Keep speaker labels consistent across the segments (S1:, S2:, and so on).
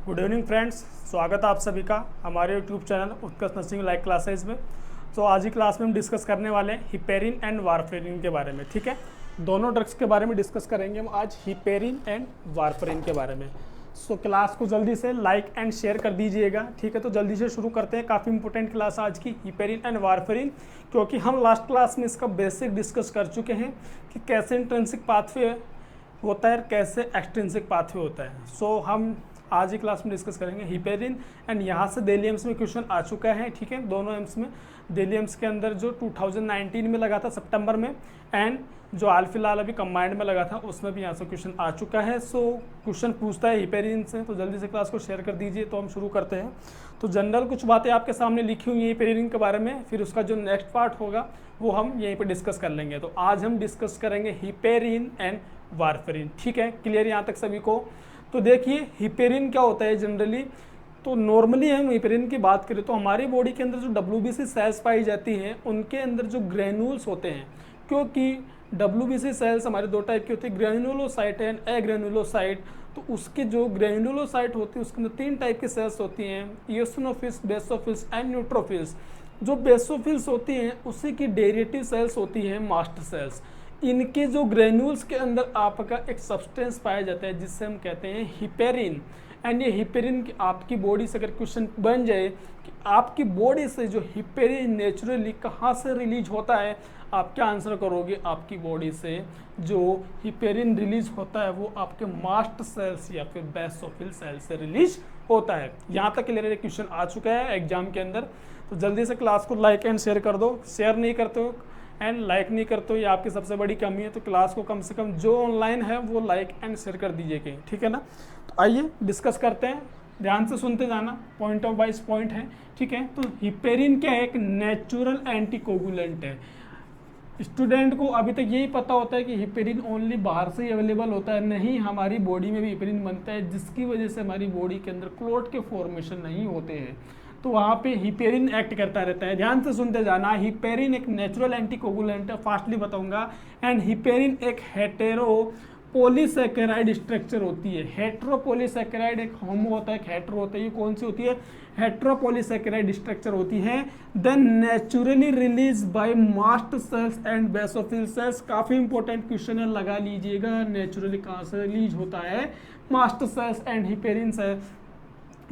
S1: Good evening friends, स्वागत है आप सभी का हमारे यूट्यूब चैनल उत्कर्ष नर्सिंग लाइव क्लासेज में। तो आज की क्लास में हम डिस्कस करने वाले हैं हिपेरिन एंड वारफेरिन के बारे में। ठीक है, दोनों ड्रग्स के बारे में डिस्कस करेंगे हम आज, हिपेरिन एंड वारफेरिन के बारे में। सो क्लास को जल्दी से लाइक एंड शेयर कर दीजिएगा। ठीक है, तो जल्दी से शुरू करते हैं। काफ़ी इंपॉर्टेंट क्लास आज की, हिपेरिन एंड वारफेरिन, क्योंकि हम लास्ट क्लास में इसका बेसिक डिस्कस कर चुके हैं कि कैसे इंट्रिंसिक पाथवे होता है, कैसे एक्सट्रिंसिक पाथवे होता है। सो हम आज ही क्लास में डिस्कस करेंगे हिपेरिन एंड यहाँ से दिल्ली एम्स में क्वेश्चन आ चुका है। ठीक है, दोनों एम्स में, दिल्ली एम्स के अंदर जो 2019 में लगा था सितंबर में, एंड जो हाल फिलहाल अभी कंबाइंड में लगा था उसमें भी यहाँ से क्वेश्चन आ चुका है। सो क्वेश्चन पूछता है हिपेरिन से, तो जल्दी से क्लास को शेयर कर दीजिए। तो हम शुरू करते हैं। तो जनरल कुछ बातें आपके सामने लिखी हुई हैं हिपेरिन के बारे में, फिर उसका जो नेक्स्ट पार्ट होगा वो हम यहीं पर डिस्कस कर लेंगे। तो आज हम डिस्कस करेंगे हिपेरिन एंड वारफेरिन। ठीक है, क्लियर यहाँ तक सभी को? तो देखिए हिपेरिन क्या होता है जनरली। तो नॉर्मली हम हिपेरिन की बात करें तो हमारी बॉडी के अंदर जो WBC सेल्स पाई जाती हैं उनके अंदर जो ग्रेन्यूल्स होते हैं, क्योंकि WBC सेल्स हमारे दो टाइप की होती है, ग्रेन्युलोसाइट एंड एग्रेन्युलोसाइट। तो उसके जो ग्रेन्युलोसाइट होती है उसके अंदर 3 टाइप की सेल्स होती हैं, इओसिनोफिल्स, बेसोफिल्स एंड न्यूट्रोफिल्स। जो बेसोफिल्स होती हैं उसी की डेरिवेटिव सेल्स होती हैं मास्ट सेल्स। इनके जो ग्रेन्यूल्स के अंदर आपका एक सब्सटेंस पाया जाता है जिससे हम कहते हैं हिपेरिन। एंड ये हिपेरिन आपकी बॉडी से अगर क्वेश्चन बन जाए कि आपकी बॉडी से जो हिपेरिन नेचुरली कहाँ से रिलीज होता है, आप क्या आंसर करोगे? आपकी बॉडी से जो हिपेरिन रिलीज होता है वो आपके मास्ट सेल्स या फिर बेसोफिल सेल से रिलीज होता है। यहाँ तक क्लियर क्वेश्चन आ चुका है एग्जाम के अंदर। तो जल्दी से क्लास को लाइक एंड शेयर कर दो। शेयर नहीं करते हो एंड लाइक नहीं करते हो, ये आपकी सबसे बड़ी कमी है। तो क्लास को कम से कम जो ऑनलाइन है वो लाइक एंड शेयर कर दीजिए कहीं। ठीक है ना? तो आइए डिस्कस करते हैं, ध्यान से सुनते जाना, पॉइंट ऑफ वाइज पॉइंट है। ठीक है, तो हिपेरिन क्या है? एक नेचुरल एंटीकोगुलेंट है। स्टूडेंट को अभी तक यही पता होता है कि हिपेरिन ओनली बाहर से ही अवेलेबल होता है, नहीं, हमारी बॉडी में भी हिपेरिन बनता है, जिसकी वजह से हमारी बॉडी के अंदर क्लोट के फॉर्मेशन नहीं होते हैं। तो वहाँ पे हिपेरिन एक्ट करता रहता है। ध्यान से सुनते जाना। हिपेरिन एक नेचुरल एंटीकोगुलेंट है, फास्टली बताऊंगा। एंड हिपेरिन एक हेटेरो पॉलीसैकेराइड स्ट्रक्चर होती है। हेटेरो पॉलीसैकेराइड, एक होमो होता है, एक हेटेरो होता है। ये कौन सी होती है? हेटेरो पॉलीसैकेराइड स्ट्रक्चर होती है। Then naturally release by mast cells and basophil cells. काफी इंपॉर्टेंट क्वेश्चन है, लगा लीजिएगा। नेचुरली कहाँ से रिलीज होता है? मास्ट सेल्स एंड हिपेरिन से,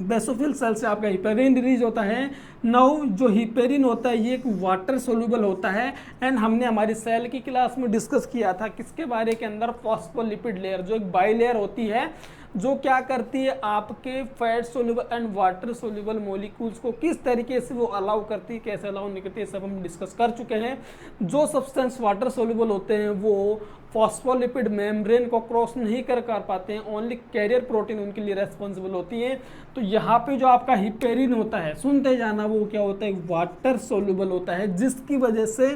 S1: बेसोफिल सेल से आपका हिपेरिन रिलीज होता है। नाउ जो हिपेरिन होता है ये एक वाटर सोल्यूबल होता है। एंड हमने हमारी सेल की क्लास में डिस्कस किया था किसके बारे के अंदर? फॉस्फोलिपिड लेयर, जो एक बाई लेयर होती है, जो क्या करती है आपके fat soluble and water soluble molecules को किस तरीके से वो अलाउ करती है, कैसे अलाउ नहीं करती है, सब हम डिस्कस कर चुके हैं। जो सब्सटेंस वाटर सोल्यूबल होते हैं वो फॉस्फोलिपिड मेम्ब्रेन को क्रॉस नहीं कर पाते हैं, ओनली कैरियर प्रोटीन उनके लिए रेस्पॉन्सिबल होती है। तो यहाँ पे जो आपका हिपेरिन होता है, सुनते जाना, वो क्या होता है? वाटर सोल्यूबल होता है, जिसकी वजह से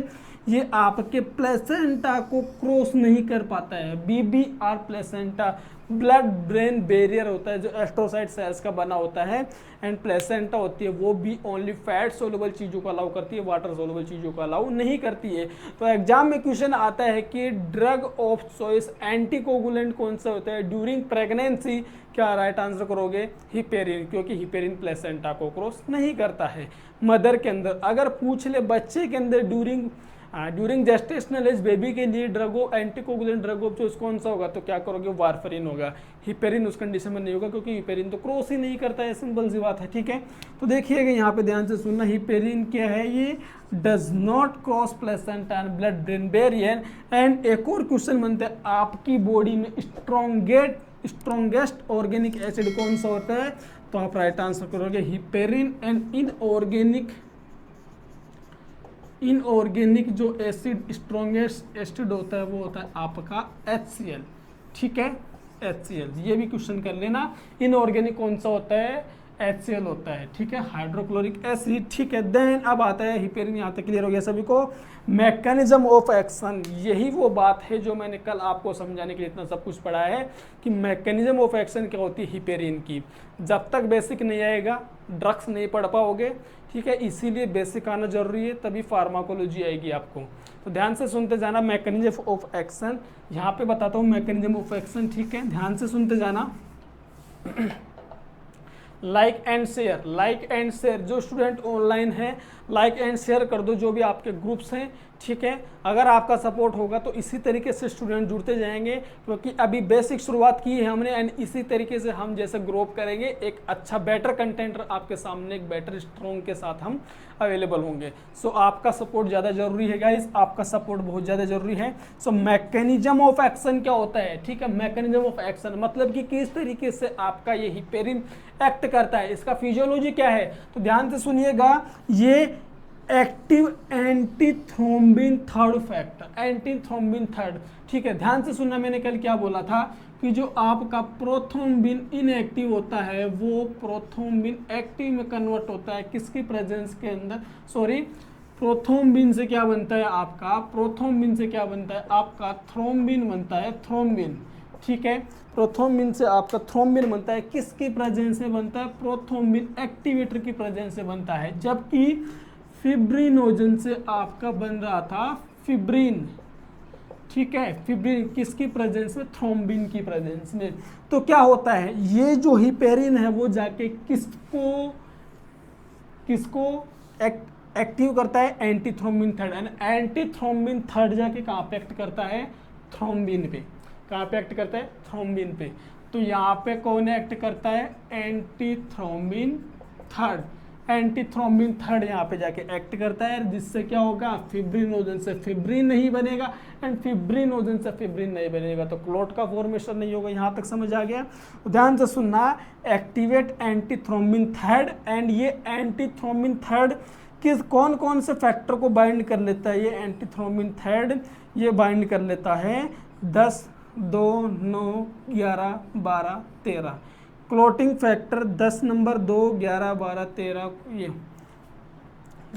S1: ये आपके प्लेसेंटा को क्रॉस नहीं कर पाता है। BBR placenta blood brain barrier होता है जो एस्ट्रोसाइट सेल्स का बना होता है। एंड प्लेसेंटा होती है वो भी ओनली फैट सोल्यूबल चीज़ों को अलाउ करती है, वाटर सोल्यूबल चीज़ों को अलाउ नहीं करती है। तो एग्जाम में क्वेश्चन आता है कि ड्रग ऑफ चॉइस एंटीकोगुलेंट कौन सा होता है ड्यूरिंग प्रेगनेंसी? क्या राइट आंसर करोगे? हिपेरिन, क्योंकि हिपेरिन प्लेसेंटा को क्रॉस नहीं करता है मदर के अंदर। अगर पूछ ले बच्चे के अंदर ड्यूरिंग जेस्टेशनल एज बेबी के लिए drug of anticoagulant drug of choice कौन सा होगा? तो क्या करोगे? वारफेरिन होगा। हिपेरिन उस कंडीशन में नहीं होगा, क्योंकि हिपेरिन तो क्रॉस ही नहीं करता है, सिंपल सी बात है। ठीक है, तो देखिएगा यहाँ पे ध्यान से सुनना। हिपेरिन क्या है? ये does not cross placenta and blood brain barrier. And एक और क्वेश्चन बनता है, आपकी बॉडी में स्ट्रॉन्गेस्ट ऑर्गेनिक एसिड कौन सा होता है? तो आप राइट आंसर करोगे हिपेरिन। एंड इनऑर्गेनिक जो एसिड स्ट्रॉन्गेस्ट एसिड होता है वो होता है आपका HCl। ठीक है, HCl, ये भी क्वेश्चन कर लेना। इनऑर्गेनिक कौन सा होता है? HCl होता है। ठीक है, हाइड्रोक्लोरिक एसिड। ठीक है, देन अब आता है हिपेरिन। यहाँ तक क्लियर हो गया सभी को? मैकेनिज्म ऑफ एक्शन, यही वो बात है जो मैंने कल आपको समझाने के लिए इतना सब कुछ पढ़ा है कि मैकेनिज्म ऑफ एक्शन क्या होती है हिपेरिन की। जब तक बेसिक नहीं आएगा ड्रग्स नहीं पढ़ पाओगे। ठीक है, इसीलिए बेसिक आना जरूरी है, तभी फार्माकोलॉजी आएगी आपको। तो ध्यान से सुनते जाना। मैकेनिज्म ऑफ एक्शन यहाँ पे बताता हूँ, मैकेनिज्म ऑफ एक्शन। ठीक है, ध्यान से सुनते जाना। Like and share, like and share, जो स्टूडेंट ऑनलाइन है लाइक एंड शेयर कर दो, जो भी आपके ग्रुप्स हैं, ठीक है। अगर आपका सपोर्ट होगा तो इसी तरीके से स्टूडेंट जुड़ते जाएंगे, क्योंकि अभी बेसिक शुरुआत की है हमने, एंड इसी तरीके से हम जैसे ग्रो अप करेंगे एक अच्छा बेटर कंटेंट आपके सामने एक बेटर स्ट्रॉन्ग के साथ हम अवेलेबल होंगे। सो आपका सपोर्ट ज़्यादा जरूरी है गाइस, आपका सपोर्ट बहुत ज़्यादा जरूरी है। सो मैकेनिज्म ऑफ एक्शन क्या होता है, ठीक है। मैकेनिज्म ऑफ एक्शन मतलब कि किस तरीके से आपका ये हिपेरिन एक्ट करता है, इसका फिजियोलॉजी क्या है, तो ध्यान से सुनिएगा। ये active antithrombin third factor, antithrombin third, ठीक है। ध्यान से सुनना, मैंने कल क्या बोला था कि जो आपका प्रोथ्रोम्बिन इनएक्टिव होता है वो प्रोथ्रोम्बिन एक्टिव में कन्वर्ट होता है, किसकी प्रेजेंस के अंदर, सॉरी, प्रोथ्रोम्बिन से क्या बनता है आपका, प्रोथ्रोम्बिन से क्या बनता है आपका थ्रोम्बिन बनता है, थ्रोम्बिन, ठीक है। प्रोथ्रोम्बिन से आपका थ्रोम्बिन बनता है, किसकी प्रेजेंस से बनता है, प्रोथ्रोम्बिन एक्टिवेटर की प्रेजेंस से बनता है। जबकि फिब्रिनोजन से आपका बन रहा था फिब्रिन, ठीक है। फिब्रिन किसकी प्रेजेंस में, थ्रोम्बिन की प्रेजेंस में। तो क्या होता है, ये जो हिपेरिन है वो जाके किसको एक्टिव करता है, antithrombin third, and antithrombin third जाके कहाँ पे एक्ट करता है, थ्रोम्बिन पे। कहाँ पे एक्ट करता है, थ्रोम्बिन पे। तो यहाँ पे कौन एक्ट करता है, एंटीथ्रोम्बिन थर्ड, एंटीथ्रोम्बिन थर्ड यहाँ पे जाके एक्ट करता है, जिससे क्या होगा, फिब्रिनोजन से फिब्रिन नहीं बनेगा, एंड फिब्रिनोजन से फिब्रिन नहीं बनेगा तो क्लोट का फॉर्मेशन नहीं होगा। यहाँ तक समझ आ गया। ध्यान से सुनना, एक्टिवेट एंटीथ्रोम्बिन थर्ड, एंड ये एंटीथ्रोम्बिन थर्ड किस कौन कौन से फैक्टर को बाइंड कर लेता है, ये एंटीथ्रोम्बिन थर्ड ये बाइंड कर लेता है 10, 2, 9, 11, 12, 13 क्लोटिंग फैक्टर 10 नंबर 2, 11, 12, 13, ये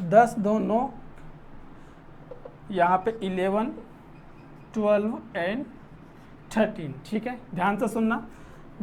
S1: 10, 2, 9, यहाँ पे 11, 12 एंड 13, ठीक है। ध्यान से सुनना,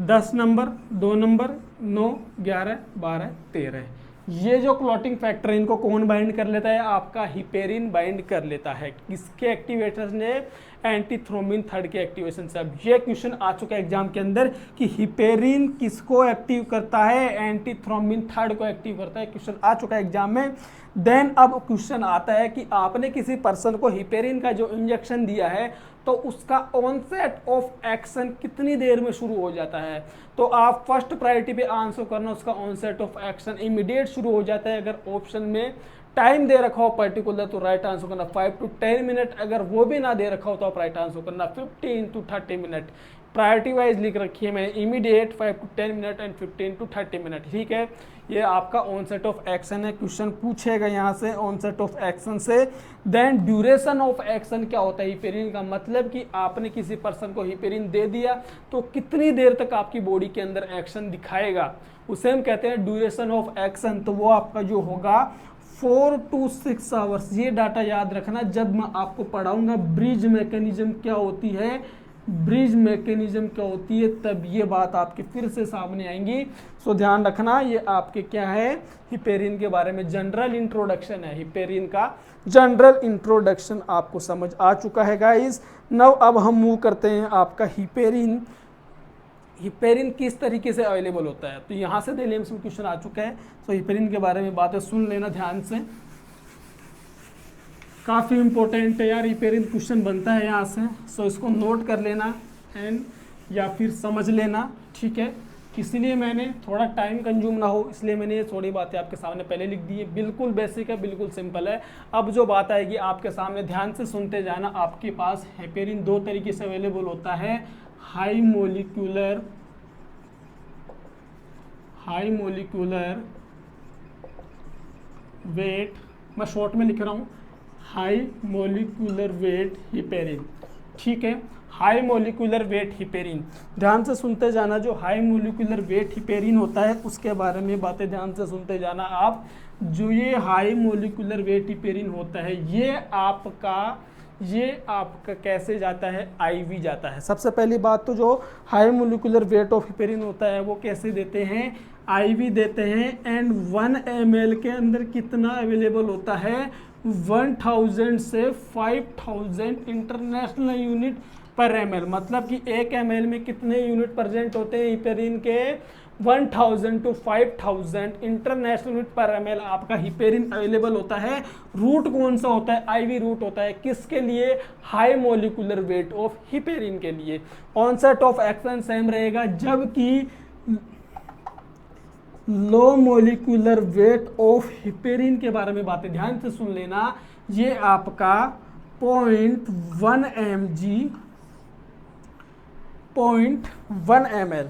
S1: 10 नंबर, 2 नंबर, 9, 11, 12, 13, ये जो क्लॉटिंग फैक्टर है इनको कौन बाइंड कर लेता है, आपका हिपेरिन बाइंड कर लेता है। किसके एक्टिवेटर ने, एंटीथ्रोम्बिन थर्ड के एक्टिवेशन से। अब ये क्वेश्चन आ चुका है एग्जाम के अंदर कि हिपेरिन किसको एक्टिव करता है, एंटीथ्रोम्बिन थर्ड को एक्टिव करता है, क्वेश्चन आ चुका है एग्जाम में। देन अब क्वेश्चन आता है कि आपने किसी पर्सन को हिपेरिन का जो इंजेक्शन दिया है तो उसका ऑनसेट ऑफ एक्शन कितनी देर में शुरू हो जाता है, तो आप फर्स्ट प्रायोरिटी पे आंसर करना, उसका ऑनसेट ऑफ एक्शन इमीडिएट शुरू हो जाता है। अगर ऑप्शन में टाइम दे रखा हो पर्टिकुलर तो राइट आंसर करना 5 to 10 मिनट, अगर वो भी ना दे रखा हो तो आप राइट आंसर करना 15 to 30 मिनट। प्रायोरिटी वाइज लिख रखी है मैंने, immediate 5 to 10 minute and 15 to 30 minute, ठीक है। ये आपका ऑनसेट ऑफ एक्शन है, क्वेश्चन पूछेगा यहाँ से ऑनसेट ऑफ एक्शन से। देन ड्यूरेशन ऑफ एक्शन क्या होता है हिपेरिन का, मतलब कि आपने किसी पर्सन को हिपेरिन दे दिया तो कितनी देर तक आपकी बॉडी के अंदर एक्शन दिखाएगा, उसे हम कहते हैं ड्यूरेशन ऑफ एक्शन। तो वो आपका जो होगा 4 to 6 आवर्स। ये डाटा याद रखना, जब मैं आपको पढ़ाऊंगा ब्रिज मैकेनिज्म क्या होती है, ब्रिज मैकेनिज्म क्या होती है, तब ये बात आपके फिर से सामने आएंगी। सो ध्यान रखना, ये आपके क्या है, हिपेरिन के बारे में जनरल इंट्रोडक्शन है, हिपेरिन का जनरल इंट्रोडक्शन आपको समझ आ चुका है गाइस। नाउ अब हम मूव करते हैं आपका हिपेरिन, हिपेरिन किस तरीके से अवेलेबल होता है। तो यहाँ से प्रीलिम्स में क्वेश्चन आ चुका है, तो हिपेरिन के बारे में बातें सुन लेना ध्यान से, काफ़ी इंपॉर्टेंट है यार, हिपेरिन क्वेश्चन बनता है यहाँ से। सो इसको नोट कर लेना एंड या फिर समझ लेना, ठीक है। इसलिए मैंने थोड़ा टाइम कंज्यूम ना हो इसलिए मैंने ये थोड़ी बातें आपके सामने पहले लिख दी है। बिल्कुल बेसिक है, बिल्कुल सिंपल है। अब जो बात आएगी आपके सामने, ध्यान से सुनते जाना। आपके पास हिपेरिन दो तरीके से अवेलेबल होता है, हाई मोलिक्यूलर वेट, मैं शॉर्ट में लिख रहा हूँ, हाई मोलिकुलर वेट हिपेरिन, ठीक है। हाई मोलिकुलर वेट हिपेरिन, ध्यान से सुनते जाना। जो हाई मोलिकुलर वेट हिपेरिन होता है उसके बारे में बातें ध्यान से सुनते जाना आप। जो ये हाई मोलिकुलर वेट हिपेरिन होता है ये आपका कैसे जाता है, आईवी जाता है। सबसे पहली बात तो जो high molecular weight of heparin होता है वो कैसे देते हैं, आईवी देते हैं। एंड 1 ml के अंदर कितना अवेलेबल होता है, 1000 से 5000 इंटरनेशनल यूनिट पर ml, मतलब कि 1 ml में कितने यूनिट प्रेजेंट होते हैं हिपेरिन के? 1000 to 5000 इंटरनेशनल यूनिट पर ml आपका हिपेरिन अवेलेबल होता है। रूट कौन सा होता है? आईवी रूट होता है। किसके लिए? High molecular weight of heparin के लिए। ऑनसेट ऑफ एक्शन सेम रहेगा, जबकि low molecular weight of heparin के बारे में बातें ध्यान से सुन लेना। ये आपका 0.1 ml,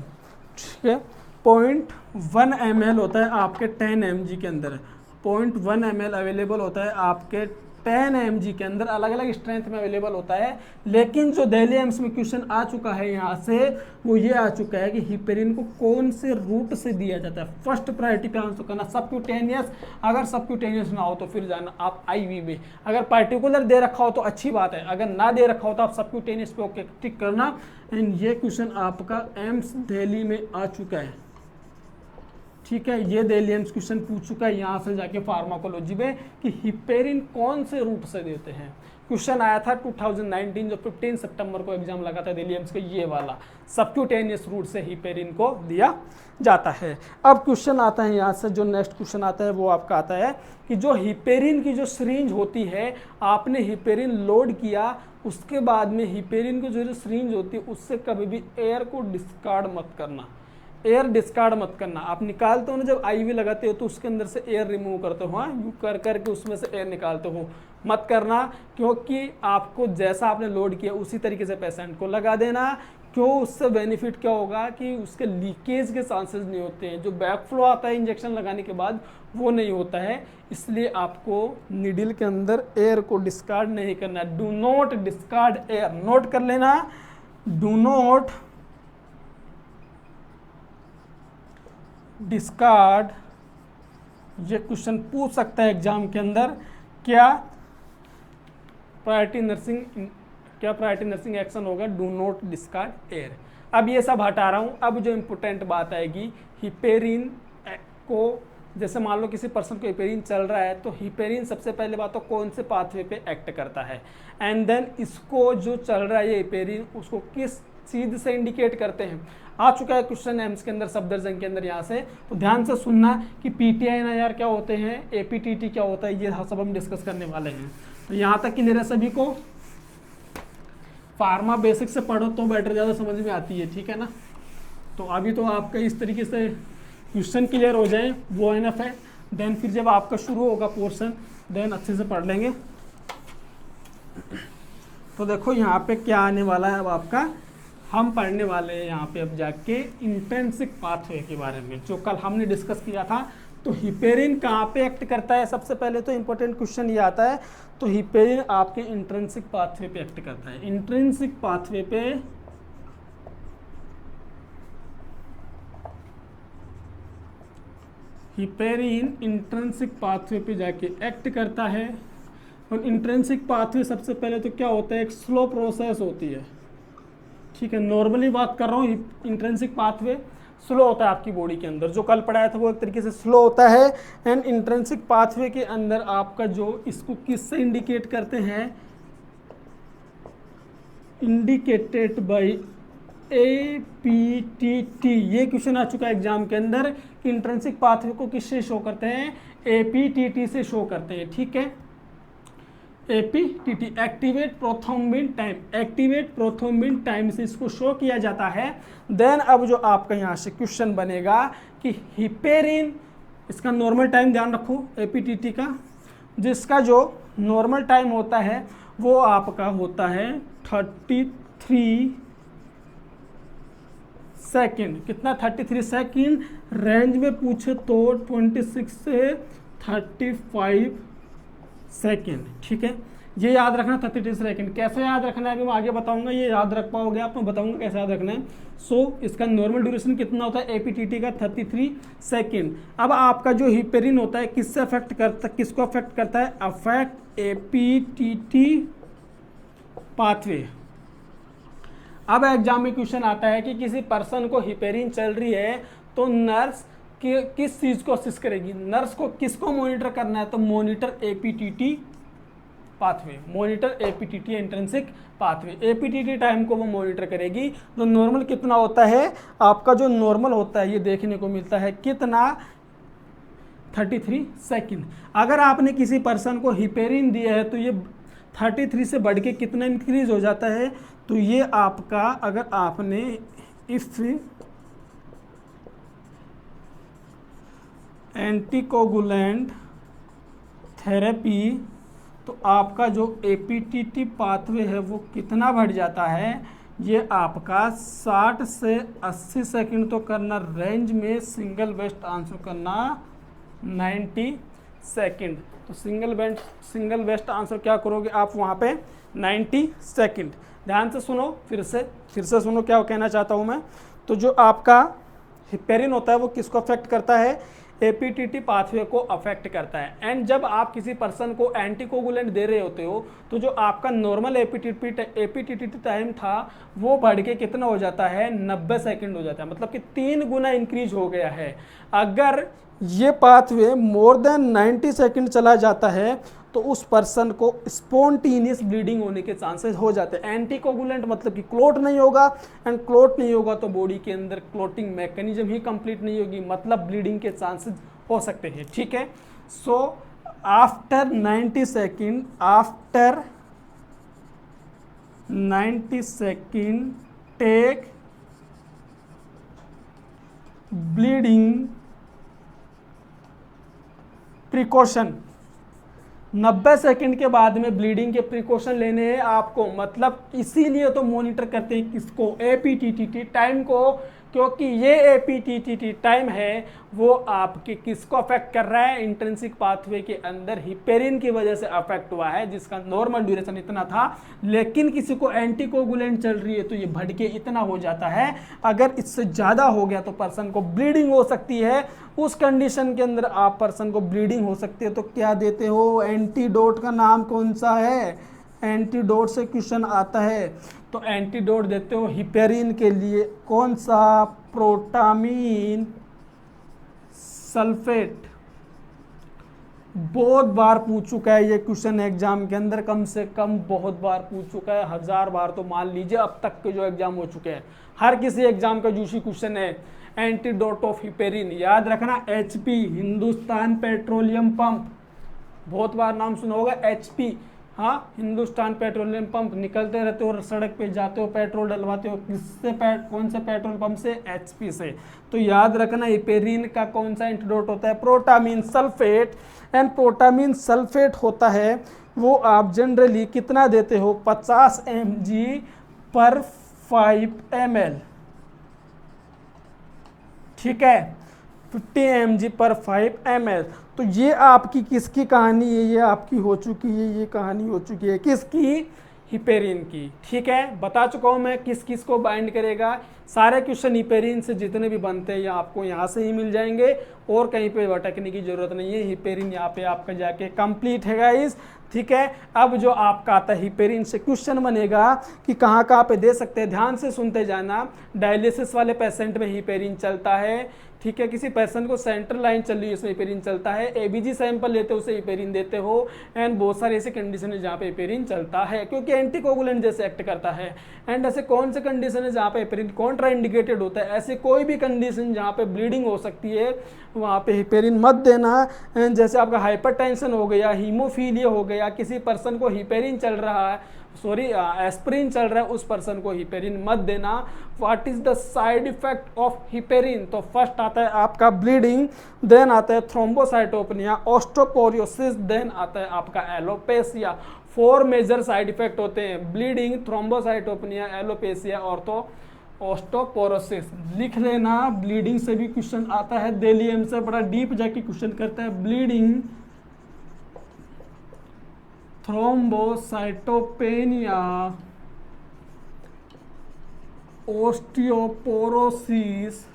S1: ठीक है, 0.1 ml होता है आपके 10 mg के अंदर। 0.1 ml अवेलेबल होता है आपके 10 mg के अंदर, अलग अलग स्ट्रेंथ में अवेलेबल होता है। लेकिन जो दिल्ली एम्स में क्वेश्चन आ चुका है यहाँ से, वो ये आ चुका है कि हिपेरिन को कौन से रूट से दिया जाता है। फर्स्ट प्रायोरिटी पे आंसर करना सबक्यूटेनियस, अगर सबक्यूटेनियस ना हो तो फिर जाना आप आईवी में। अगर पार्टिकुलर दे रखा हो तो अच्छी बात है, अगर ना दे रखा हो तो आप सबक्यूटेनियस पे ओके टिक करना। एंड ये क्वेश्चन आपका एम्स दिल्ली में आ चुका है, ठीक है, ये दिल्ली एम्स क्वेश्चन पूछ चुका है यहाँ से जाके फार्माकोलॉजी में कि हिपेरिन कौन से रूट से देते हैं। क्वेश्चन आया था 2019 जो 15 सितंबर को एग्जाम लगा था दिल्ली एम्स का, ये वाला सबक्यूटेनियस रूट से हिपेरिन को दिया जाता है। अब क्वेश्चन आता है यहाँ से, जो नेक्स्ट क्वेश्चन आता है वो आपका आता है कि जो हिपेरिन की जो सिरिंज होती है, आपने हिपेरिन लोड किया, उसके बाद में हिपेरिन की जो सिरिंज होती है उससे कभी भी एयर को डिस्कार्ड मत करना। एयर डिस्कार्ड मत करना। आप निकालते हो ना, जब आईवी लगाते हो तो उसके अंदर से एयर रिमूव करते हो, हाँ, यू कर करके उसमें से एयर निकालते हो, मत करना। क्योंकि आपको जैसा आपने लोड किया उसी तरीके से पेशेंट को लगा देना। क्यों? उससे बेनिफिट क्या होगा कि उसके लीकेज के चांसेस नहीं होते हैं। जो बैकफ्लो आता है इंजेक्शन लगाने के बाद वो नहीं होता है, इसलिए आपको नीडल के अंदर एयर को डिस्कार्ड नहीं करना। Do not discard air, note कर लेना, डू नॉट डिस्कार्ड। ये क्वेश्चन पूछ सकता है एग्जाम के अंदर, क्या प्रायोरिटी नर्सिंग एक्शन होगा? Do not discard air. अब ये सब हटा रहा हूँ, अब जो इम्पोर्टेंट बात आएगी, हिपेरिन को, जैसे मान लो किसी पर्सन को हिपेरिन चल रहा है, तो हिपेरिन सबसे पहले बात तो कौन से पाथवे पे एक्ट करता है, एंड देन इसको जो चल रहा है ये हिपेरिन, उसको किस चीज से इंडिकेट करते हैं। आ चुका है क्वेश्चन एम्स के अंदर, सफदरजंग के अंदर यहाँ से, तो ध्यान से सुनना कि पीटीआई एनआईआर क्या होते हैं, एपीटीटी क्या होता है, ये सब हम डिस्कस करने वाले हैं। तो यहाँ तक क्लियर है सभी को? फार्मा बेसिक से पढ़ो तो बेटर, ज़्यादा समझ में आती है, ठीक है ना। तो अभी तो आपका इस तरीके से क्वेश्चन क्लियर हो जाए वो एनफ है। देन फिर जब आपका शुरू होगा पोर्शन, देन अच्छे से पढ़ लेंगे। तो देखो यहाँ पे क्या आने वाला है, अब आपका हम पढ़ने वाले हैं यहाँ पे अब जाके इंट्रिंसिक पाथवे के बारे में, जो कल हमने डिस्कस किया था। तो हिपेरिन कहाँ पे एक्ट करता है? सबसे पहले तो इंपॉर्टेंट क्वेश्चन ये आता है, तो हिपेरिन आपके इंट्रिंसिक पाथवे पे एक्ट करता है। इंट्रिंसिक पाथवे पे हिपेरिन इंट्रिंसिक पाथवे पे जाके एक्ट करता है। और इंट्रिंसिक पाथवे सबसे पहले तो क्या होता है, एक स्लो प्रोसेस होती है, ठीक है। नॉर्मली बात कर रहा हूँ, इंट्रिंसिक पाथवे स्लो होता है आपकी बॉडी के अंदर, जो कल पढ़ाया था वो एक तरीके से स्लो होता है। एंड इंट्रिंसिक पाथवे के अंदर आपका जो, इसको किससे इंडिकेट करते हैं, इंडिकेटेड बाय एपीटीटी। ये क्वेश्चन आ चुका है एग्जाम के अंदर कि इंट्रिंसिक पाथवे को किससे शो करते हैं, एपीटीटी से शो करते हैं, ठीक है। APTT, activate prothrombin time, activate prothrombin time से इसको शो किया जाता है। देन अब जो आपका यहाँ से क्वेश्चन बनेगा कि हिपेरिन, इसका नॉर्मल टाइम ध्यान रखो एपीटीटी का, जिसका जो नॉर्मल टाइम होता है वो आपका होता है 33 सेकेंड। कितना? 33 सेकेंड। रेंज में पूछे तो 26 से 35 सेकेंड, ठीक है। ये याद रखना 33 सेकेंड। कैसे याद रखना है अभी मैं आगे बताऊंगा, ये याद रख पाओगे आप, मैं बताऊंगा कैसे याद रखना है। सो इसका नॉर्मल ड्यूरेशन कितना होता है एपीटीटी का, 33 सेकेंड। अब आपका जो हिपेरिन होता है किससे अफेक्ट करता है, किसको अफेक्ट करता है, अफेक्ट एपीटीटी पाथवे। अब एग्जाम में क्वेश्चन आता है कि किसी पर्सन को हिपेरिन चल रही है तो नर्स किस चीज को असिस्ट करेगी, नर्स को किसको मॉनिटर करना है, तो monitor APTT pathway, monitor APTT intrinsic pathway. APTT time को वो मॉनिटर करेगी। तो नॉर्मल कितना होता है आपका, जो नॉर्मल होता है ये देखने को मिलता है कितना, 33 सेकंड। अगर आपने किसी पर्सन को हिपेरिन दिया है तो ये 33 से बढ़ के कितना इंक्रीज हो जाता है, तो ये आपका, अगर आपने इफ एंटीकोगुलेंट थेरेपी, तो आपका जो एपीटीटी पाथवे है वो कितना बढ़ जाता है, ये आपका 60 से 80 सेकंड तो करना रेंज में, सिंगल बेस्ट आंसर करना 90 सेकंड। तो सिंगल बेस्ट आंसर क्या करोगे आप वहाँ पे, 90 सेकंड। ध्यान से सुनो, फिर से सुनो क्या कहना चाहता हूँ मैं। तो जो आपका हिपेरिन होता है वो किसको अफेक्ट करता है, एपीटीटी पाथवे को अफेक्ट करता है। एंड जब आप किसी पर्सन को एंटीकोगुलेंट दे रहे होते हो तो जो आपका नॉर्मल एपीटीटी टाइम था वो बढ़ के कितना हो जाता है, 90 सेकंड हो जाता है, मतलब कि 3 गुना इंक्रीज हो गया है। अगर ये पाथवे मोर देन 90 सेकंड चला जाता है तो उस पर्सन को स्पॉन्टेनियस ब्लीडिंग होने के चांसेस हो जाते हैं। एंटीकोगुलेंट मतलब कि क्लोट नहीं होगा, एंड क्लोट नहीं होगा तो बॉडी के अंदर क्लोटिंग मैकेनिज्म ही कंप्लीट नहीं होगी, मतलब ब्लीडिंग के चांसेस हो सकते हैं। ठीक है, so after 90 second take bleeding precaution. 90 second के बाद में ब्लीडिंग के प्रिकॉशन लेने हैं आपको, मतलब इसीलिए तो मॉनिटर करते हैं किसको, एपीटीटी टाइम को, क्योंकि ये एपीटीटी टाइम है वो आपके किसको अफेक्ट कर रहा है, इंट्रिंसिक पाथवे के अंदर हिपेरिन की वजह से अफेक्ट हुआ है, जिसका नॉर्मल ड्यूरेशन इतना था। लेकिन किसी को एंटीकोगुलेंट चल रही है तो ये बढ़ के इतना हो जाता है। अगर इससे ज़्यादा हो गया तो पर्सन को ब्लीडिंग हो सकती है। उस कंडीशन के अंदर आप पर्सन को ब्लीडिंग हो सकती है तो क्या देते हो, एंटीडोट का नाम कौन सा है, एंटीडोट से क्वेश्चन आता है, तो एंटीडोट देते हो हिपेरिन के लिए कौन सा, प्रोटामीन सल्फेट। बहुत बार पूछ चुका है ये क्वेश्चन एग्जाम के अंदर, कम से कम बहुत बार पूछ चुका है, 1000 बार तो मान लीजिए अब तक के जो एग्जाम हो चुके हैं, हर किसी एग्जाम का जूशी क्वेश्चन है। एंटीडोट ऑफ हिपेरिन याद रखना, एचपी, हिंदुस्तान पेट्रोलियम पंप, बहुत बार नाम सुना होगा एचपी, हाँ, हिंदुस्तान पेट्रोलियम पंप। निकलते रहते हो सड़क पे, जाते हो पेट्रोल डलवाते हो, किससे कौन से पेट्रोल पंप से, एचपी से। तो याद रखना हिपेरिन का कौन सा एंटीडोट होता है, protamine sulphate. And protamine sulphate होता है वो आप जनरली कितना देते हो, 50 mg पर 5 ml, ठीक है, 50 mg पर 5 ml। तो ये आपकी किसकी कहानी है, ये आपकी हो चुकी है, ये कहानी हो चुकी है किसकी, हिपेरिन की। ठीक है, बता चुका हूँ मैं किस किस को बाइंड करेगा। सारे क्वेश्चन हिपेरिन से जितने भी बनते हैं ये आपको यहाँ से ही मिल जाएंगे और कहीं पे भटकने की जरूरत नहीं है। हिपेरिन यहाँ पे आपका जाके कंप्लीट है गाइस। ठीक है, अब जो आपका आता है हिपेरिन से क्वेश्चन बनेगा कि कहाँ कहाँ पे दे सकते हैं, ध्यान से सुनते जाना। डायलिसिस वाले पेशेंट में हिपेरिन चलता है, ठीक है, किसी पर्सन को सेंट्रल लाइन चल रही है उसमें हिपेरिन चलता है, एबीजी सैंपल लेते हो उसे हिपेरिन देते हो, एंड बहुत सारे ऐसे कंडीशन है जहाँ पे हिपेरिन चलता है क्योंकि एंटीकोगुलेंट जैसे एक्ट करता है। एंड ऐसे कौन से कंडीशन है जहाँ पे हिपेरिन कॉन्ट्रा इंडिकेटेड होता है, ऐसे कोई भी कंडीशन जहाँ पे ब्लीडिंग हो सकती है वहाँ पे हिपेरिन मत देना। जैसे आपका हाइपरटेंशन हो गया, हीमोफीलिया हो गया, किसी पर्सन को हिपेरिन चल रहा है, एस्प्रिन चल रहा है, उस पर्सन को हिपेरिन मत देना। What is the side effect of heparin, तो फर्स्ट आता है आपका ब्लीडिंग, देन आता है थ्रोम्बोसाइटोपेनिया, ऑस्टोपोरोसिस, देन आता है आपका एलोपेसिया। 4 मेजर साइड इफेक्ट होते हैं, ब्लीडिंग, थ्रोम्बोसाइटोपेनिया, एलोपेसिया और तो ऑस्टोपोरोसिस। लिख लेना, ब्लीडिंग से भी क्वेश्चन आता है, दिल्ली एम्स से बड़ा डीप जाके क्वेश्चन करता है, ब्लीडिंग, थ्रोम्बोसाइटोपेनिया, ऑस्टियोपोरोसिस,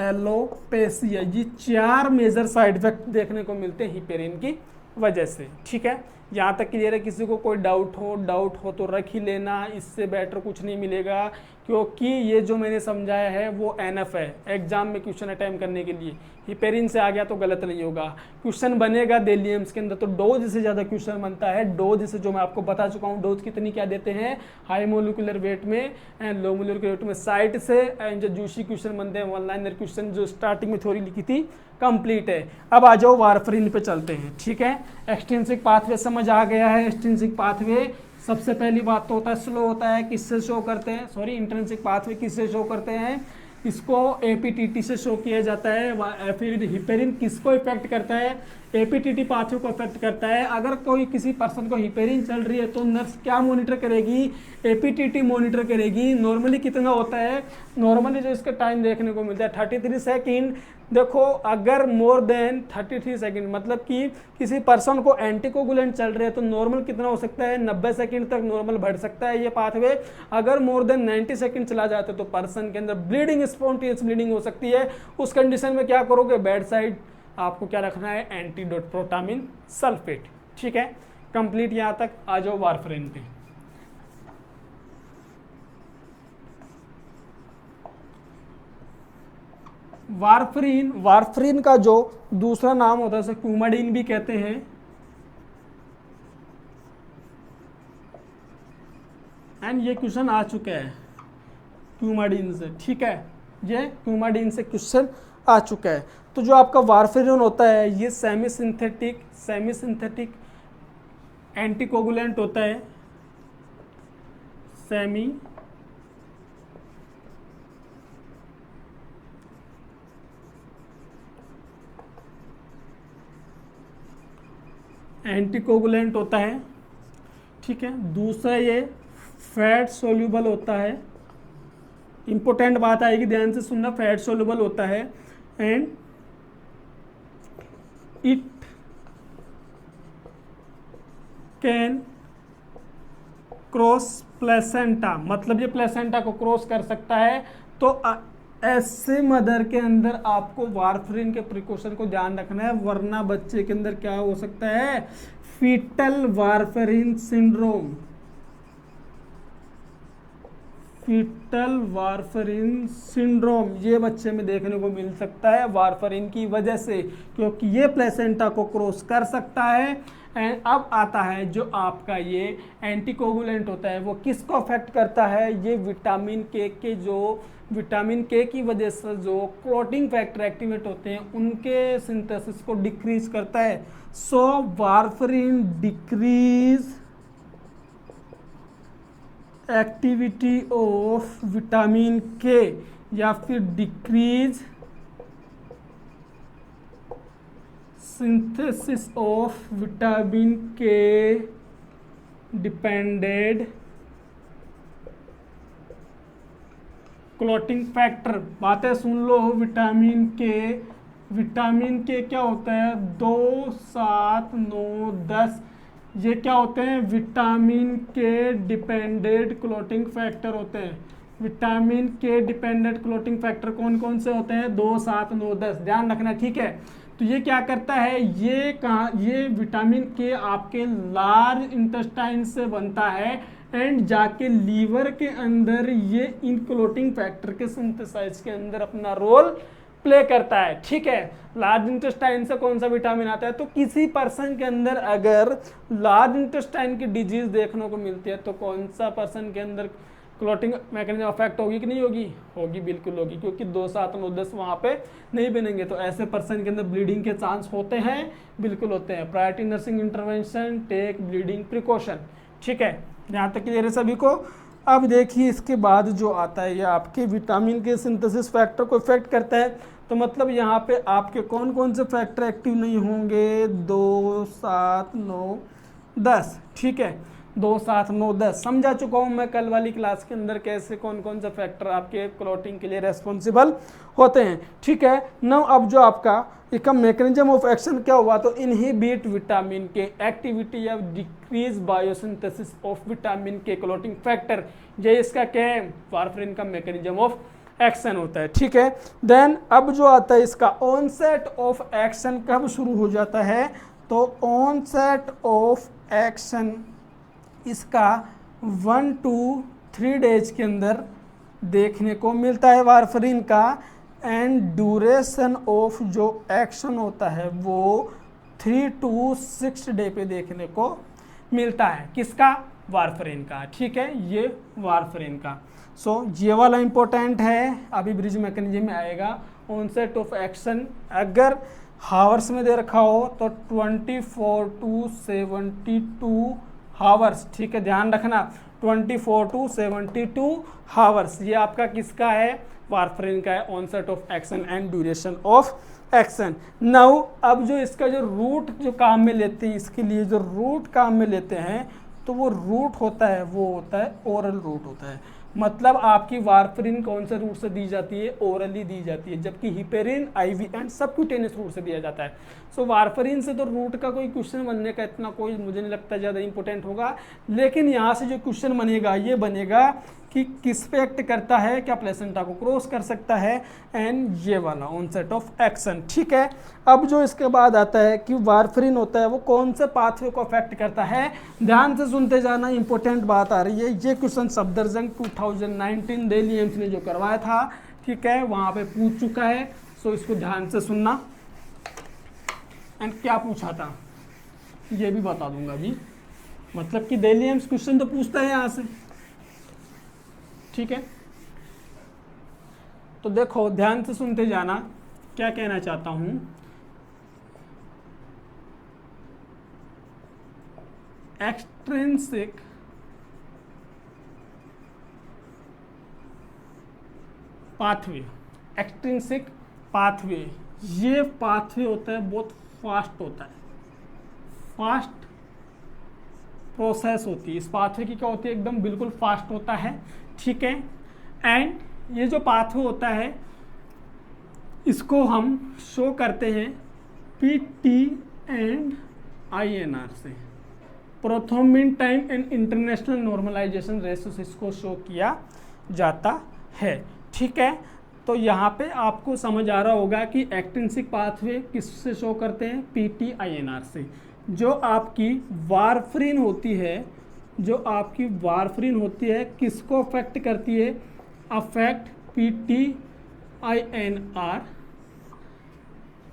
S1: एलोपेसिया। ये 4 मेजर साइड इफेक्ट देखने को मिलते हैं हिपेरिन की वजह से। ठीक है, यहाँ तक क्लियर है। किसी को कोई डाउट हो तो रख ही लेना, इससे बेटर कुछ नहीं मिलेगा क्योंकि ये जो मैंने समझाया है वो एनफ है एग्जाम में क्वेश्चन अटेम्प्ट करने के लिए। हिपेरिन से आ गया तो गलत नहीं होगा। क्वेश्चन बनेगा दिल्ली एम्स के अंदर तो डोज से ज़्यादा क्वेश्चन बनता है। डोज से जो मैं आपको बता चुका हूँ, डोज कितनी क्या देते हैं हाई मोलिकुलर वेट में एंड लो मोलिकुलर वेट में साइड से, एंड जो जूसी क्वेश्चन बनते हैं वन लाइनर क्वेश्चन जो स्टार्टिंग में थ्योरी लिखी थी कंप्लीट है। अब आ जाओ वारफरीन पे चलते हैं, ठीक है। एक्सट्रिंसिक पाथवे समझ आ गया है। एक्सट्रिंसिक पाथवे सबसे पहली बात तो होता है स्लो होता है, किससे शो करते हैं, सॉरी इंट्रिंसिक पाथवे किससे शो करते हैं, इसको एपीटीटी से शो किया जाता है। फिर हिपेरिन किसको इफेक्ट करता है, एपीटीटी पाथवे को इफेक्ट करता है। अगर कोई किसी पर्सन को हिपेरिन चल रही है तो नर्स क्या मॉनिटर करेगी, एपीटीटी मॉनिटर करेगी। नॉर्मली कितना होता है, नॉर्मली जो इसका टाइम देखने को मिलता है 33 सेकेंड। देखो अगर मोर देन 33 सेकेंड मतलब कि किसी पर्सन को एंटीकोगुलेंट चल रहे हैं तो नॉर्मल कितना हो सकता है, 90 सेकेंड तक नॉर्मल बढ़ सकता है ये पाथवे। अगर मोर देन 90 सेकेंड चला जाता है तो पर्सन के अंदर ब्लीडिंग, स्पॉन्टेनियस ब्लीडिंग हो सकती है। उस कंडीशन में क्या करोगे, बेड साइड आपको क्या रखना है, एंटीडोट प्रोटामिन सल्फेट, ठीक है। कंप्लीट यहाँ तक। आ जाओ वारफरीन पे। वारफरीन, वारफरीन का जो दूसरा नाम होता है उसे क्यूमाडीन भी कहते हैं। एंड ये क्वेश्चन आ चुका है क्यूमाडीन से, ठीक है। ये क्यूमाडीन से क्वेश्चन आ चुका है। तो जो आपका वारफरीन होता है ये सेमी सिंथेटिक एंटीकोगुलेंट होता है। सेमी एंटीकोगुलेंट होता है, ठीक है। दूसरा ये फैट सोल्यूबल होता है। इंपॉर्टेंट बात आएगी, ध्यान से सुनना, फैट सोल्यूबल होता है। And it can cross placenta, मतलब ये प्लेसेंटा को क्रॉस कर सकता है। तो ऐसे मदर के अंदर आपको वारफरीन के प्रिकॉशन को ध्यान रखना है, वरना बच्चे के अंदर क्या हो सकता है, फीटल वारफरीन सिंड्रोम। फीटल वारफरीन सिंड्रोम ये बच्चे में देखने को मिल सकता है वारफरीन की वजह से, क्योंकि ये प्लेसेंटा को क्रॉस कर सकता है। एंड अब आता है जो आपका ये एंटीकोगुलेंट होता है वो किसको अफेक्ट करता है, ये विटामिन के जो विटामिन के की वजह से जो क्लॉटिंग फैक्टर एक्टिवेट होते हैं उनके सिंथेसिस को डिक्रीज करता है। सो वारफरीन डिक्रीज एक्टिविटी ऑफ विटामिन के या फिर डिक्रीज सिंथेसिस ऑफ विटामिन के डिपेंडेड क्लॉटिंग फैक्टर। बातें सुन लो, विटामिन के क्या होता है, 2, 7, 9, 10 ये क्या होते हैं, विटामिन के डिपेंडेंट क्लॉटिंग फैक्टर होते हैं। विटामिन के डिपेंडेंट क्लॉटिंग फैक्टर कौन कौन से होते हैं, 2, 7, 9, 10 ध्यान रखना, ठीक है। तो ये क्या करता है, ये विटामिन के आपके लार्ज इंटेस्टाइन से बनता है एंड जाके लीवर के अंदर ये इन क्लॉटिंग फैक्टर के सिंथेसाइज के अंदर अपना रोल प्ले करता है, ठीक है। लार्ज इंटेस्टाइन से कौन सा विटामिन आता है, तो किसी पर्सन के अंदर अगर लार्ज इंटेस्टाइन की डिजीज देखने को मिलती है तो कौन सा पर्सन के अंदर क्लॉटिंग मैकेनिज्म अफेक्ट होगी कि नहीं होगी, होगी, बिल्कुल होगी, क्योंकि 2, 7, 9, 10 वहाँ पे नहीं बनेंगे। तो ऐसे पर्सन के अंदर ब्लीडिंग के चांस होते हैं, बिल्कुल होते हैं। Priority nursing intervention, take bleeding precaution, ठीक है। यहाँ तक क्लियर है सभी को। अब देखिए इसके बाद जो आता है ये आपके विटामिन के सिंथेसिस फैक्टर को इफेक्ट करता है। तो मतलब यहाँ पे आपके कौन कौन से फैक्टर एक्टिव नहीं होंगे, 2, 7, 9, 10, ठीक है। 2, 7, 9, 10 समझा चुका हूँ मैं कल वाली क्लास के अंदर कैसे कौन कौन से फैक्टर आपके क्लॉटिंग के लिए रेस्पॉन्सिबल होते हैं, ठीक है। नाउ अब जो आपका इसका मैकेनिज्म ऑफ एक्शन क्या हुआ, तो इनहिबिट विटामिन के एक्टिविटी या डिक्रीज बायोसिंथेसिस ऑफ विटामिन के क्लॉटिंग फैक्टर, ये इसका क्या है, वारफरीन का मैकेनिज्म ऑफ एक्शन होता है, ठीक है। देन अब जो आता है इसका ऑनसेट ऑफ एक्शन कब शुरू हो जाता है, तो ऑनसेट ऑफ एक्शन इसका 1 to 3 डेज के अंदर देखने को मिलता है वारफरीन का, एंड ड्यूरेशन ऑफ जो एक्शन होता है वो 3 to 6 डे पे देखने को मिलता है। किसका? वारफरीन का। ठीक है, ये वारफरीन का। सो ये वाला इंपॉर्टेंट है, अभी ब्रिज मैकेनिज्म में आएगा। ऑनसेट ऑफ एक्शन अगर हावर्स में दे रखा हो तो 24 to 72 हावर्स। ठीक है, ध्यान रखना 24 to 72 हावर्स। ये आपका किसका है? वारफरीन का है। Onset of action and duration of action. Now अब जो इसका जो रूट जो काम में लेते हैं, इसके लिए जो रूट काम में लेते हैं तो वो रूट होता है, वो होता है ओरल रूट होता है। मतलब आपकी वारफरीन कौन से रूट से दी जाती है? ओरली दी जाती है, जबकि heparin IV and subcutaneous route से दिया जाता है। सो वारफरीन से तो रूट का कोई क्वेश्चन बनने का इतना कोई मुझे नहीं लगता ज़्यादा इंपॉर्टेंट होगा, लेकिन यहाँ से जो क्वेश्चन बनेगा ये बनेगा कि किस पे एक्ट करता है, क्या प्लेसेंटा को क्रॉस कर सकता है, एंड ये वाला ऑनसेट ऑफ एक्शन। ठीक है, अब जो इसके बाद आता है कि वारफरीन होता है वो कौन से पाथवे को अफेक्ट करता है, ध्यान से सुनते जाना, इंपॉर्टेंट बात आ रही है। ये क्वेश्चन सफदरजंग 2019 दिल्ली एम्स ने जो करवाया था, ठीक है, वहाँ पे पूछ चुका है। सो इसको ध्यान से सुनना। एंड क्या पूछा था ये भी बता दूंगा अभी, मतलब कि दिल्ली एम्स क्वेश्चन तो पूछता है यहाँ से। ठीक है, तो देखो ध्यान से सुनते जाना, क्या कहना चाहता हूं। एक्सट्रिंसिक पाथवे, एक्सट्रिंसिक पाथवे, ये पाथवे होता है बहुत फास्ट होता है, फास्ट प्रोसेस होती है। इस पाथवे की क्या होती है? एकदम बिल्कुल फास्ट होता है। ठीक है, एंड ये जो पाथवे होता है इसको हम शो करते हैं PT एंड INR से, prothrombin time and international normalisation ratio से इसको शो किया जाता है। ठीक है, तो यहाँ पे आपको समझ आ रहा होगा कि एक्सट्रिंसिक पाथवे किससे शो करते हैं? PT INR से। जो आपकी वारफरीन होती है, जो आपकी वारफरीन होती है किसको अफेक्ट करती है? Affect PT INR।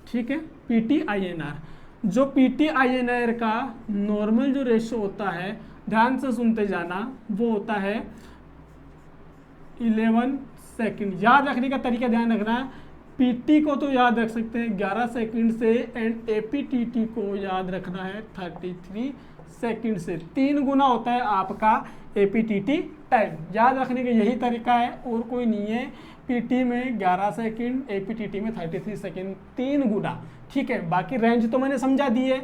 S1: ठीक है, PT INR। जो PT INR का नॉर्मल जो रेशो होता है, ध्यान से सुनते जाना, वो होता है 11 सेकंड। याद रखने का तरीका ध्यान रखना, PT को तो याद रख सकते हैं 11 सेकंड से, एंड APTT को याद रखना है 33 सेकंड से। 3 गुना होता है आपका APTT टाइम। याद रखने का यही तरीका है और कोई नहीं है। PT में 11 सेकंड, APTT में 33 सेकंड, 3 गुना। ठीक है, बाकी रेंज तो मैंने समझा दी है।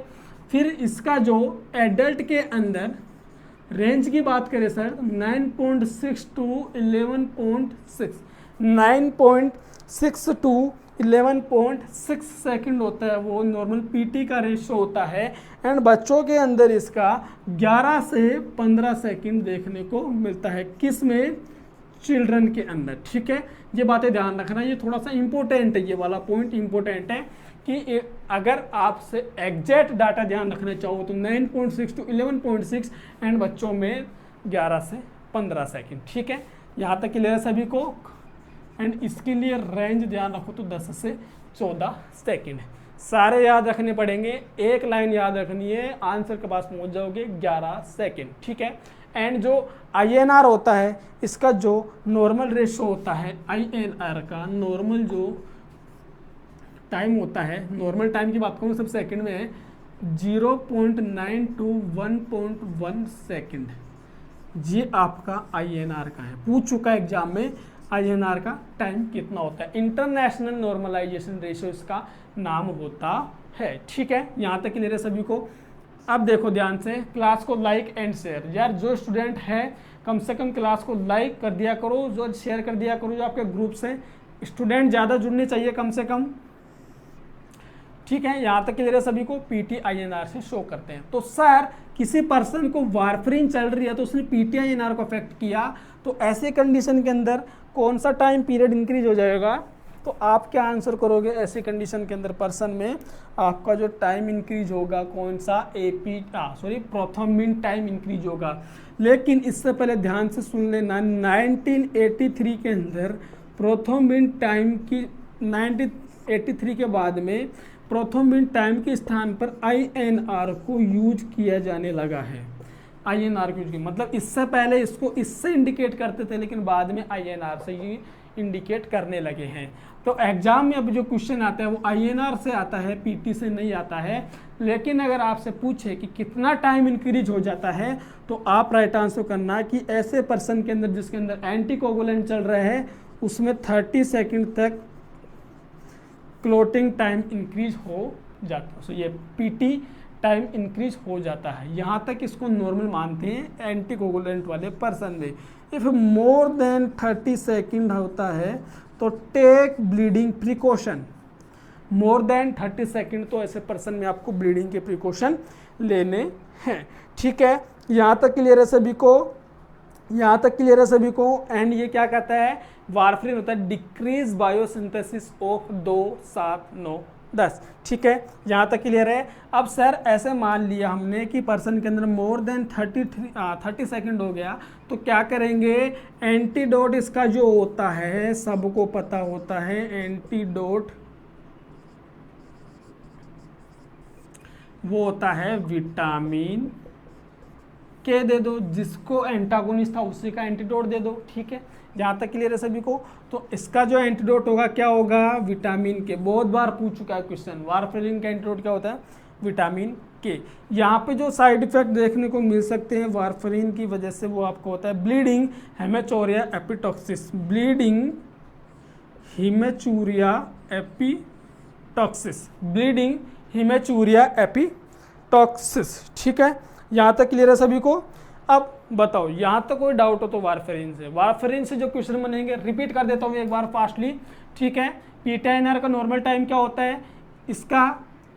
S1: फिर इसका जो एडल्ट के अंदर रेंज की बात करें सर, 9.6 to 11.6, 9.6 to 11.6 सेकंड होता है, वो नॉर्मल PT का रेशो होता है। एंड बच्चों के अंदर इसका 11 से 15 सेकंड देखने को मिलता है। किस में? चिल्ड्रन के अंदर। ठीक है, ये बातें ध्यान रखना, ये थोड़ा सा इंपॉर्टेंट है, ये वाला पॉइंट इंपॉर्टेंट है कि अगर आपसे एग्जैक्ट डाटा ध्यान रखना चाहो तो 9.6 to 11.6 एंड बच्चों में 11 से 15 सेकंड। ठीक है, यहाँ तक क्लियर है सभी को। एंड इसके लिए रेंज ध्यान रखो तो 10 से 14 सेकंड। सारे याद रखने पड़ेंगे, एक लाइन याद रखनी है, आंसर के पास पहुंच जाओगे 11 सेकंड। ठीक है, एंड जो INR होता है, इसका जो नॉर्मल रेशो होता है, INR का नॉर्मल जो टाइम होता है, नॉर्मल टाइम की बात करूँ सब सेकंड में है, 0.9 to 1.1 सेकंड। ये आपका INR का है, पूछ चुका है एग्जाम में INR का टाइम कितना होता है। इंटरनेशनल नॉर्मलाइजेशन रेशियो इसका नाम होता है। ठीक है, यहाँ तक क्लियर है सभी को। अब देखो ध्यान से, क्लास को लाइक एंड शेयर। यार जो स्टूडेंट है कम से कम क्लास को लाइक कर दिया करो, जो शेयर कर दिया करो, जो आपके ग्रुप से स्टूडेंट ज़्यादा जुड़ने चाहिए कम से कम। ठीक है, यहाँ तक क्लियर है सभी को। PT INR से शो करते हैं। तो सर किसी पर्सन को वारफरीन चल रही है तो उसने PT INR को अफेक्ट किया, तो ऐसे कंडीशन के अंदर कौन सा टाइम पीरियड इंक्रीज हो जाएगा? तो आप क्या आंसर करोगे ऐसी कंडीशन के अंदर? पर्सन में आपका जो टाइम इंक्रीज होगा कौन सा? प्रथम मीन टाइम इंक्रीज होगा। लेकिन इससे पहले ध्यान से सुन लेना, 1983 के अंदर प्रथम मीन टाइम की 1983 के बाद में प्रथम मीन टाइम के स्थान पर INR को यूज किया जाने लगा है। INR को यूज किया, मतलब इससे पहले इसको इससे इंडिकेट करते थे, लेकिन बाद में INR से ही इंडिकेट करने लगे हैं। तो एग्जाम में अब जो क्वेश्चन आता है वो INR से आता है, PT से नहीं आता है। लेकिन अगर आपसे पूछे कि कितना टाइम इंक्रीज हो जाता है, तो आप राइट आंसर करना कि ऐसे पर्सन के अंदर जिसके अंदर एंटीकोगुलेंट चल रहा है उसमें 30 सेकंड तक क्लोटिंग टाइम इंक्रीज हो जाता है। सो ये PT टाइम इंक्रीज हो जाता है। यहाँ तक इसको नॉर्मल मानते हैं एंटीकोगुलेंट वाले पर्सन में। इफ मोर देन 30 सेकंड होता है तो take bleeding precaution. More than 30 second तो ऐसे पर्सन में आपको ब्लीडिंग के प्रिकॉशन लेने हैं। ठीक है, यहाँ तक क्लियर है सभी को? यहाँ तक क्लियर है सभी को? एंड ये क्या कहता है? वारफरिन होता है डिक्रीज बायोसिंथेसिस ऑफ 2, 7, 9, 10। ठीक है, यहाँ तक क्लियर है? अब सर ऐसे मान लिया हमने कि पर्सन के अंदर मोर देन 30 सेकंड हो गया, तो क्या करेंगे? एंटीडोट इसका जो होता है सबको पता होता है, एंटीडोट वो होता है विटामिन के दे दो, जिसको एंटागोनिस्ट था उसी का एंटीडोट दे दो। ठीक है, जहाँ तक क्लियर है सभी को? तो इसका जो एंटीडोट होगा क्या होगा? विटामिन के। बहुत बार पूछ चुका है क्वेश्चन, वारफरिन का एंटीडोट क्या होता है? विटामिन के। यहाँ पे जो साइड इफेक्ट देखने को मिल सकते हैं वारफरिन की वजह से वो आपको होता है bleeding haematuria epistaxis. Bleeding haematuria epistaxis, bleeding haematuria epistaxis. ठीक है, यहाँ तक क्लियर है सभी को? अब बताओ, यहाँ तक कोई डाउट हो तो वारफरिन से जो क्वेश्चन बनेंगे रिपीट कर देता हूँ एक बार फास्टली। ठीक है, PTINR का नॉर्मल टाइम क्या होता है? इसका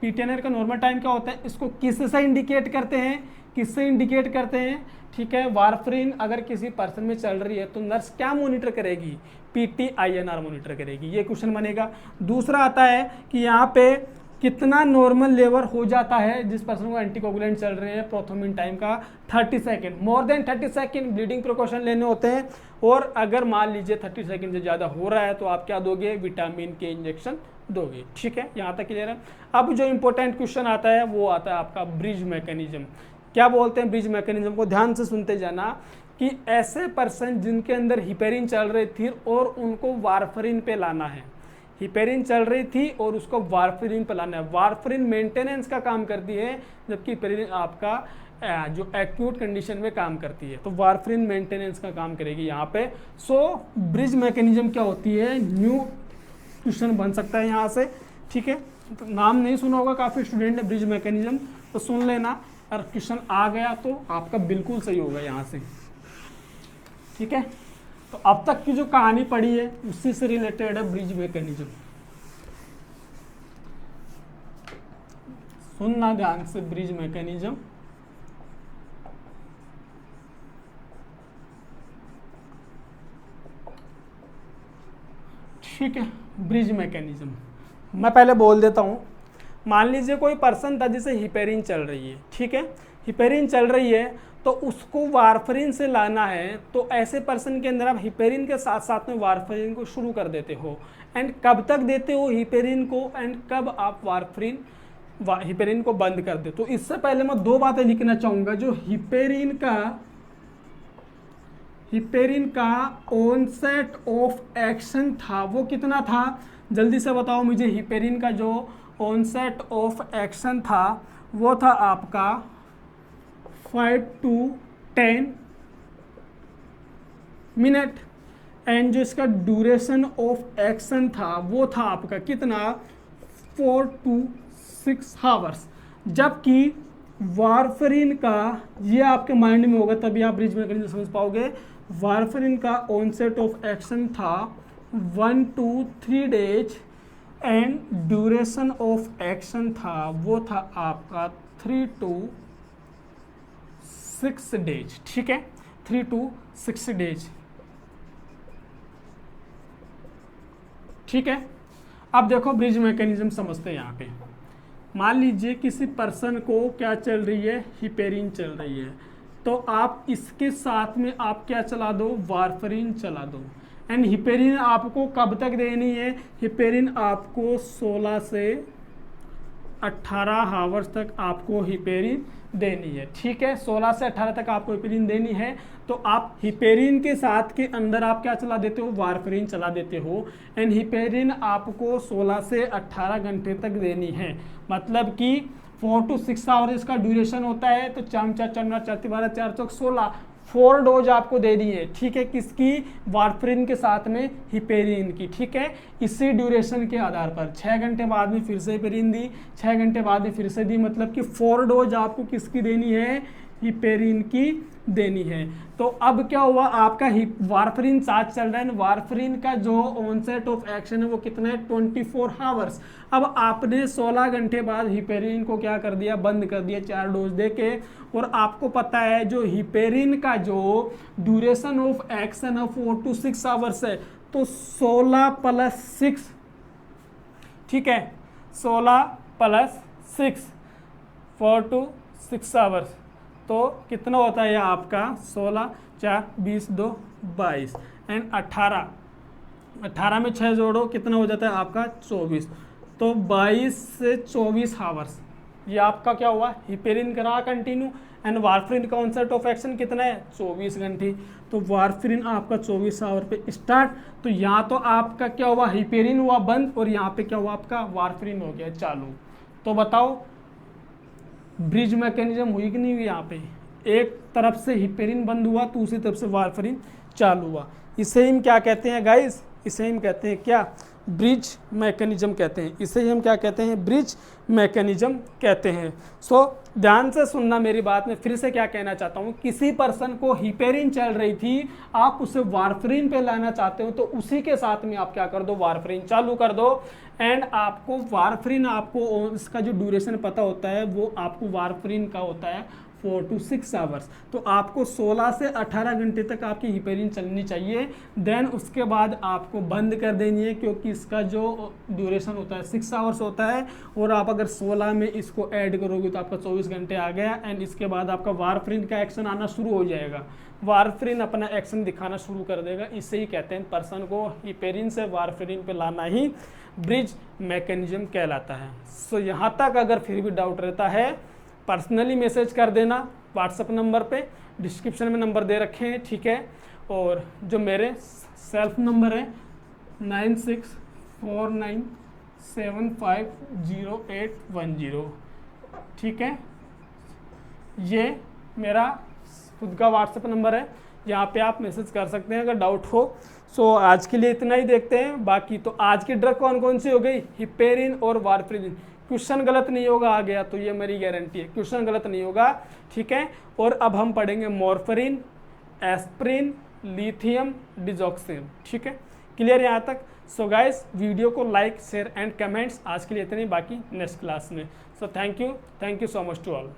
S1: PTINR का नॉर्मल टाइम क्या होता है? इसको किससे इंडिकेट करते हैं? किससे इंडिकेट करते हैं? ठीक है, वारफरिन अगर किसी पर्सन में चल रही है तो नर्स क्या मॉनिटर करेगी? PTINR मॉनिटर करेगी। ये क्वेश्चन बनेगा। दूसरा आता है कि यहाँ पे कितना नॉर्मल लेवल हो जाता है जिस पर्सन को एंटीकोगुलेंट चल रहे हैं प्रोथोमिन टाइम का? 30 सेकंड। मोर देन 30 सेकंड ब्लीडिंग प्रिकॉशन लेने होते हैं, और अगर मान लीजिए 30 सेकंड से ज़्यादा हो रहा है तो आप क्या दोगे? विटामिन के इंजेक्शन दोगे। ठीक है, यहाँ तक क्लियर है? अब जो इंपॉर्टेंट क्वेश्चन आता है वो आता है आपका ब्रिज मैकेनिज्म। क्या बोलते हैं ब्रिज मैकेनिज्म को? ध्यान से सुनते जाना कि ऐसे पर्सन जिनके अंदर हिपेरिन चल रही थी और उनको वारफरिन पे लाना है। हिपेरिन चल रही थी और उसको वारफरिन पे लाना है। वारफरिन मेंटेनेंस का काम करती है, जबकि हिपेरिन आपका जो एक्यूट कंडीशन में काम करती है। तो वारफरिन मेंटेनेंस का काम करेगी यहाँ पे। सो ब्रिज मैकेनिज्म क्या होती है? न्यू क्वेश्चन बन सकता है यहाँ से। ठीक है, तो नाम नहीं सुना होगा काफ़ी स्टूडेंट ने ब्रिज मैकेनिज्म, तो सुन लेना, और क्वेश्चन आ गया तो आपका बिल्कुल सही होगा यहाँ से। ठीक है, तो अब तक की जो कहानी पढ़ी है उसी से रिलेटेड है ब्रिज मैकेनिज्म। सुनना ध्यान से, ब्रिज मैकेनिज्म ठीक है। ब्रिज मैकेनिज्म मैं पहले बोल देता हूँ। मान लीजिए कोई पर्सन था जिसे हिपेरिन चल रही है। ठीक है, हिपेरिन चल रही है तो उसको वारफरिन से लाना है, तो ऐसे पर्सन के अंदर आप हिपेरिन के साथ साथ में वारफरिन को शुरू कर देते हो। एंड कब तक देते हो हिपेरिन को, एंड कब आप हिपेरिन को बंद कर दे। तो इससे पहले मैं दो बातें लिखना चाहूँगा। जो हिपेरिन का ऑनसेट ऑफ एक्शन था वो कितना था? जल्दी से बताओ मुझे। हिपेरिन का जो ऑनसेट ऑफ एक्शन था वो था आपका 5 to 10 मिनट, एंड जो इसका ड्यूरेशन ऑफ एक्शन था वो था आपका कितना? 4 to 6 आवर्स। जबकि वारफरिन का, ये आपके माइंड में होगा तभी आप ब्रिज मैकेनिज्म समझ पाओगे, वारफरिन का ऑनसेट ऑफ एक्शन था 1 to 3 days, and duration of action था वो था आपका 3 to 6 डेज। ठीक है, 3 to 6 डेज। ठीक है, अब देखो ब्रिज मैकेनिज्म समझते हैं यहाँ पे। मान लीजिए किसी पर्सन को क्या चल रही है, हिपेरिन चल रही है, तो आप इसके साथ में आप क्या चला दो, वारफरीन चला दो। एंड हिपेरिन आपको कब तक देनी है, हिपेरिन आपको 16 से 18 आवर्स तक आपको हिपेरिन देनी है, ठीक है। 16 से 18 तक आपको हिपेरिन देनी है, तो आप हिपेरिन के साथ के अंदर आप क्या चला देते हो, वारफरीन चला देते हो। एंड हिपेरिन आपको 16 से 18 घंटे तक देनी है, मतलब कि 4 to 6 आवर्स इसका ड्यूरेशन होता है। तो 4 4 4 4 12 4 चौक 16, 4 डोज आपको देनी है, ठीक है। किसकी, वारफरीन के साथ में हिपेरिन की, ठीक है। इसी ड्यूरेशन के आधार पर 6 घंटे बाद में फिर से हिपेरिन दी, 6 घंटे बाद में फिर से दी, मतलब कि 4 डोज आपको किसकी देनी है, हिपेरिन की देनी है। तो अब क्या हुआ, आपका वारफरीन साथ चल रहा है, वारफरीन का जो ऑनसेट ऑफ एक्शन है वो कितना है, 24 आवर्स। अब आपने 16 घंटे बाद हिपेरिन को क्या कर दिया, बंद कर दिया 4 डोज देके। और आपको पता है जो हिपेरिन का जो ड्यूरेशन ऑफ एक्शन है 4 to 6 आवर्स है, तो 16 + 6, ठीक है, 16 + 6 4 to 6 आवर्स, तो कितना होता है आपका 16 4 20 2 22 एंड 18 में 6 जोड़ो, कितना हो जाता है आपका 24। तो 22 से 24 आवर्स ये आपका क्या हुआ, हिपेरिन करा कंटिन्यू। एंड वारफरीन का ऑनसेट ऑफ एक्शन कितना है, 24 घंटे। तो वारफरीन आपका 24 आवर पे स्टार्ट। तो यहाँ तो आपका क्या हुआ, हिपेरिन हुआ बंद, और यहाँ पे क्या हुआ, आपका वारफरीन हो गया चालू। तो बताओ ब्रिज मैकेनिज्म हुई कि नहीं हुई, यहाँ पे एक तरफ से हिपेरिन बंद हुआ, दूसरी तरफ से वारफरीन चालू हुआ। इसे हम क्या कहते हैं गाइस, इसे हम कहते हैं क्या, ब्रिज मैकेनिज्म कहते हैं। इसे हम क्या कहते हैं, ब्रिज मैकेनिज्म कहते हैं। सो ध्यान से सुनना मेरी बात, में फिर से क्या कहना चाहता हूँ, किसी पर्सन को हिपेरिन चल रही थी, आप उसे वारफरीन पे लाना चाहते हो, तो उसी के साथ में आप क्या कर दो, वारफरीन चालू कर दो। एंड आपको वारफरीन, आपको इसका जो ड्यूरेशन पता होता है वो आपको वारफरीन का होता है 4 to 6 आवर्स। तो आपको 16 से 18 घंटे तक आपकी हिपेरिन चलनी चाहिए। देन उसके बाद आपको बंद कर देनी है, क्योंकि इसका जो ड्यूरेशन होता है 6 आवर्स होता है। और आप अगर 16 में इसको ऐड करोगे तो आपका 24 घंटे आ गया। एंड इसके बाद आपका वारफरीन का एक्शन आना शुरू हो जाएगा, वारफरीन अपना एक्शन दिखाना शुरू कर देगा। इससे ही कहते हैं पर्सन को हिपेरिन से वारफरीन पे लाना ही ब्रिज मैकेनिज्म कहलाता है। सो यहाँ तक अगर फिर भी डाउट रहता है, पर्सनली मैसेज कर देना व्हाट्सएप नंबर पे, डिस्क्रिप्शन में नंबर दे रखे हैं, ठीक है। और जो मेरे सेल्फ नंबर है 9649750810, ठीक है, ये मेरा खुद का व्हाट्सएप नंबर है, यहाँ पे आप मैसेज कर सकते हैं अगर डाउट हो। सो आज के लिए इतना ही देखते हैं। बाकी तो आज की ड्रग कौन कौन सी हो गई, हिपेरिन और वारफरीन। क्वेश्चन गलत नहीं होगा आ गया तो ये मेरी गारंटी है, क्वेश्चन गलत नहीं होगा, ठीक है। और अब हम पढ़ेंगे मॉर्फरिन, एस्प्रिन, लिथियम डिजॉक्सिन, ठीक है। क्लियर यहाँ तक। सो गाइस वीडियो को लाइक शेयर एंड कमेंट्स। आज के लिए इतने ही, बाकी नेक्स्ट क्लास में। So thank you so much to all.